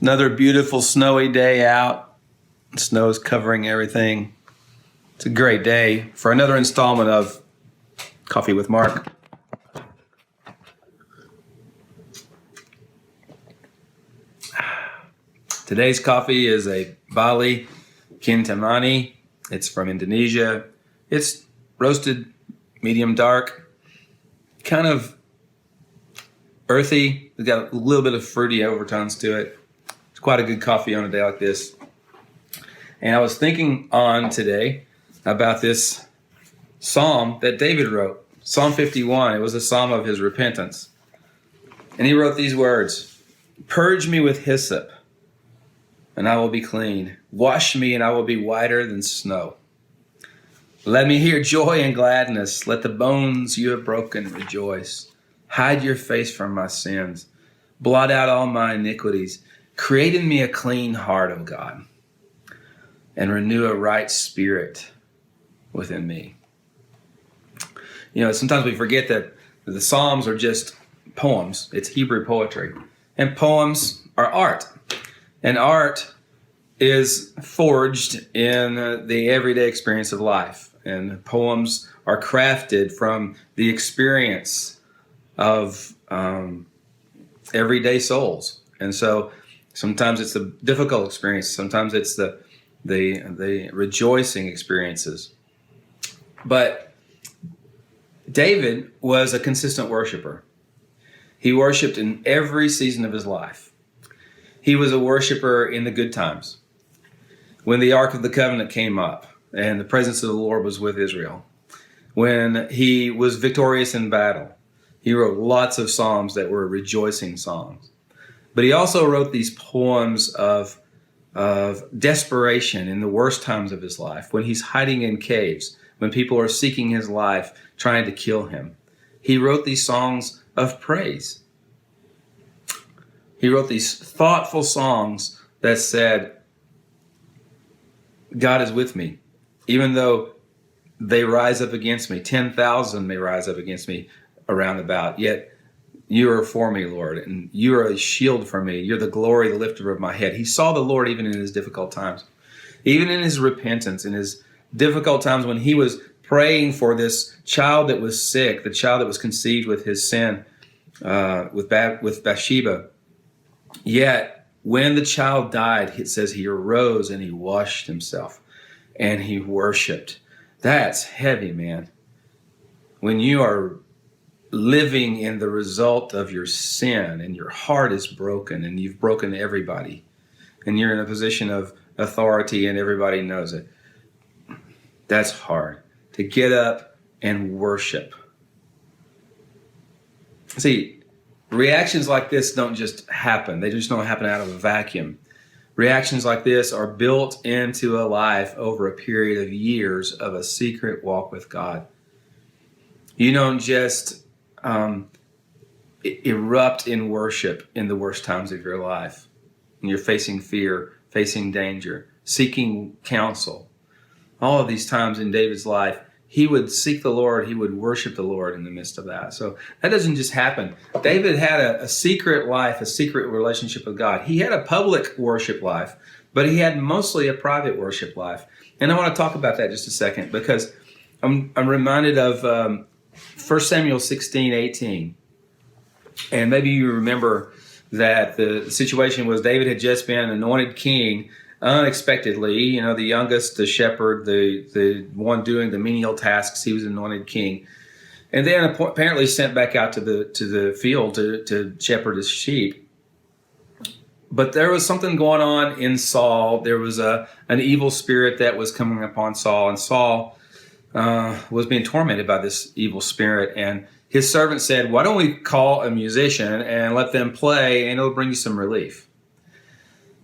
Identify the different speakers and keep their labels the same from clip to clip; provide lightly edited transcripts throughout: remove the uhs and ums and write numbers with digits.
Speaker 1: Another beautiful snowy day out. Snow is covering everything. It's a great day for another installment of Coffee with Mark. Today's coffee is a Bali Kintamani. It's from Indonesia. It's roasted, medium dark, kind of earthy. It's got a little bit of fruity overtones to it. It's quite a good coffee on a day like this. And I was thinking on today about this psalm that David wrote, Psalm 51. It was a psalm of his repentance. And he wrote these words, "Purge me with hyssop, and I will be clean. Wash me, and I will be whiter than snow. Let me hear joy and gladness. Let the bones you have broken rejoice. Hide your face from my sins. Blot out all my iniquities. Create in me a clean heart, O God, and renew a right spirit within me." You know, sometimes we forget that the Psalms are just poems. It's Hebrew poetry. And poems are art. And art is forged in the everyday experience of life. And poems are crafted from the experience of everyday souls. And so sometimes it's the difficult experience. Sometimes it's the rejoicing experiences. But David was a consistent worshiper. He worshiped in every season of his life. He was a worshiper in the good times, when the Ark of the Covenant came up and the presence of the Lord was with Israel. When he was victorious in battle, he wrote lots of psalms that were rejoicing songs. But he also wrote these poems of desperation in the worst times of his life, when he's hiding in caves, when people are seeking his life, trying to kill him. He wrote these songs of praise. He wrote these thoughtful songs that said, God is with me, even though they rise up against me. 10,000 may rise up against me around about, yet you are for me, Lord, and you are a shield for me. You're the glory, the lifter of my head. He saw the Lord even in his difficult times, even in his repentance, in his difficult times when he was praying for this child that was sick, the child that was conceived with his sin, with Bathsheba. Yet when the child died, it says he arose and he washed himself and he worshiped. That's heavy, man. When you are living in the result of your sin and your heart is broken and you've broken everybody and you're in a position of authority and everybody knows it, that's hard. To get up and worship. See, reactions like this don't just happen. They just don't happen out of a vacuum. Reactions like this are built into a life over a period of years of a secret walk with God. You don't just erupt in worship in the worst times of your life. When you're facing fear, facing danger, seeking counsel. All of these times in David's life, he would seek the Lord, he would worship the Lord in the midst of that. So that doesn't just happen. David had a secret life, a secret relationship with God. He had a public worship life, but he had mostly a private worship life. And I want to talk about that just a second, because I'm reminded of 1 Samuel 16:18. And maybe you remember that the situation was David had just been anointed king unexpectedly, you know, the youngest, the shepherd, the one doing the menial tasks, he was anointed king. And then apparently sent back out to the field to shepherd his sheep. But there was something going on in Saul. There was an evil spirit that was coming upon Saul, and Saul was being tormented by this evil spirit. And his servant said, "Why don't we call a musician and let them play, and it'll bring you some relief?"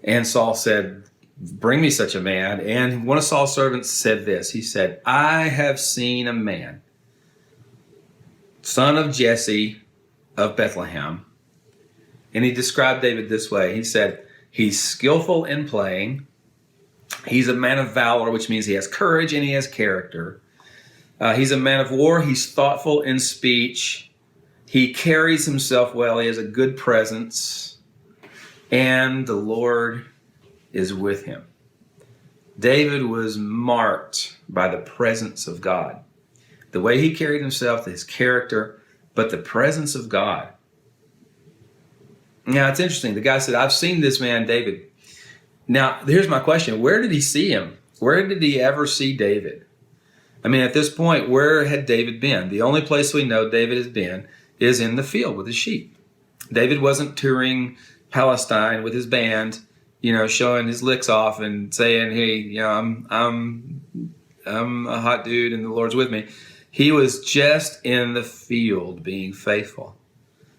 Speaker 1: And Saul said, "Bring me such a man." And one of Saul's servants said this. He said, "I have seen a man, son of Jesse of Bethlehem." And he described David this way. He said, he's skillful in playing. He's a man of valor, which means he has courage and he has character. He's a man of war. He's thoughtful in speech. He carries himself well. He has a good presence. and the Lord is with him. David was marked by the presence of God. The way he carried himself, his character, but the presence of God. Now, it's interesting. The guy said, I've seen this man, David. Now, here's my question. Where did he see him? Where did he ever see David? I mean, at this point, where had David been? The only place we know David has been is in the field with his sheep. David wasn't touring Palestine with his band, showing his licks off and saying, hey, I'm a hot dude and the Lord's with me. He was just in the field being faithful.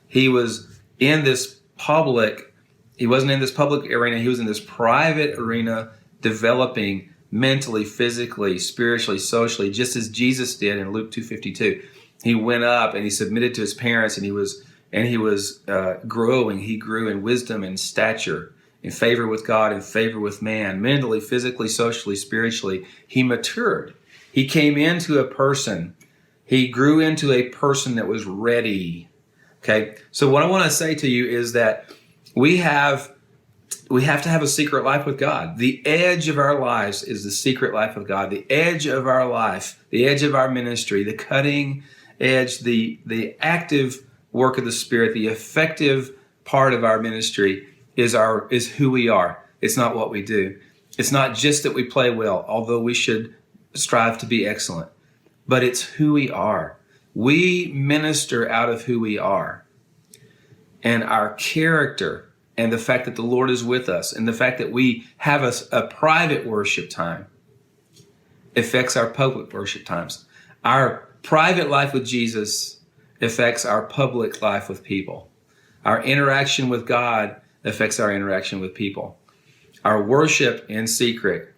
Speaker 1: He was in this he wasn't in this public arena. He was in this private arena, developing mentally, physically, spiritually, socially, just as Jesus did in Luke 2:52. He went up and he submitted to his parents, and he was growing. He grew in wisdom and stature, in favor with God, in favor with man, mentally, physically, socially, spiritually. He matured. He came into a person. He grew into a person that was ready. Okay, so what I want to say to you is that we have to have a secret life with God. The edge of our lives is the secret life with God. The edge of our life, the edge of our ministry, the cutting edge, the active work of the Spirit, the effective part of our ministry is who we are. It's not what we do. It's not just that we play well, although we should strive to be excellent, but it's who we are. We minister out of who we are. And our character and the fact that the Lord is with us and the fact that we have a private worship time affects our public worship times. Our private life with Jesus affects our public life with people. Our interaction with God affects our interaction with people. Our worship in secret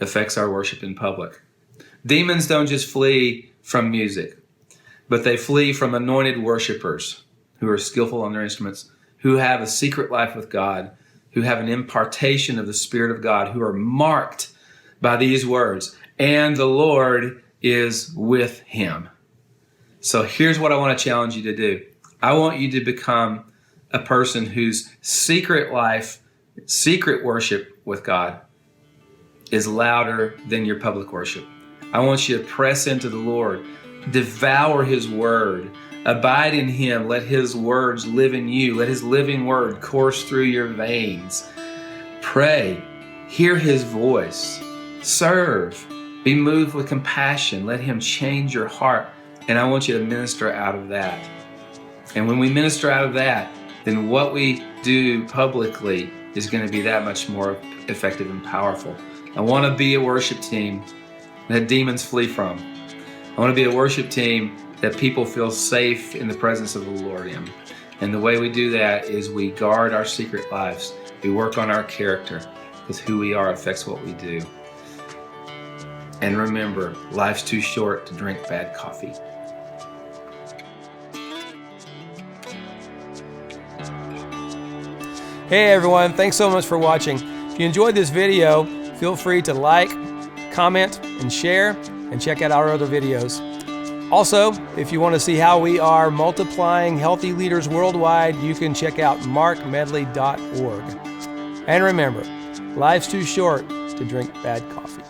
Speaker 1: affects our worship in public. Demons don't just flee from music, but they flee from anointed worshipers who are skillful on their instruments, who have a secret life with God, who have an impartation of the Spirit of God, who are marked by these words, and the Lord is with him. So here's what I want to challenge you to do. I want you to become a person whose secret life, secret worship with God is louder than your public worship. I want you to press into the Lord, devour his word, abide in him, let his words live in you, let his living word course through your veins. Pray, hear his voice, serve, be moved with compassion, let him change your heart. And I want you to minister out of that. And when we minister out of that, then what we do publicly is going to be that much more effective and powerful. I want to be a worship team that demons flee from. I want to be a worship team that people feel safe in the presence of the Lord in. And the way we do that is we guard our secret lives. We work on our character, because who we are affects what we do. And remember, life's too short to drink bad coffee.
Speaker 2: Hey everyone, thanks so much for watching. If you enjoyed this video, feel free to like, comment, and share, and check out our other videos. Also, if you want to see how we are multiplying healthy leaders worldwide, you can check out markmedley.org. And remember, life's too short to drink bad coffee.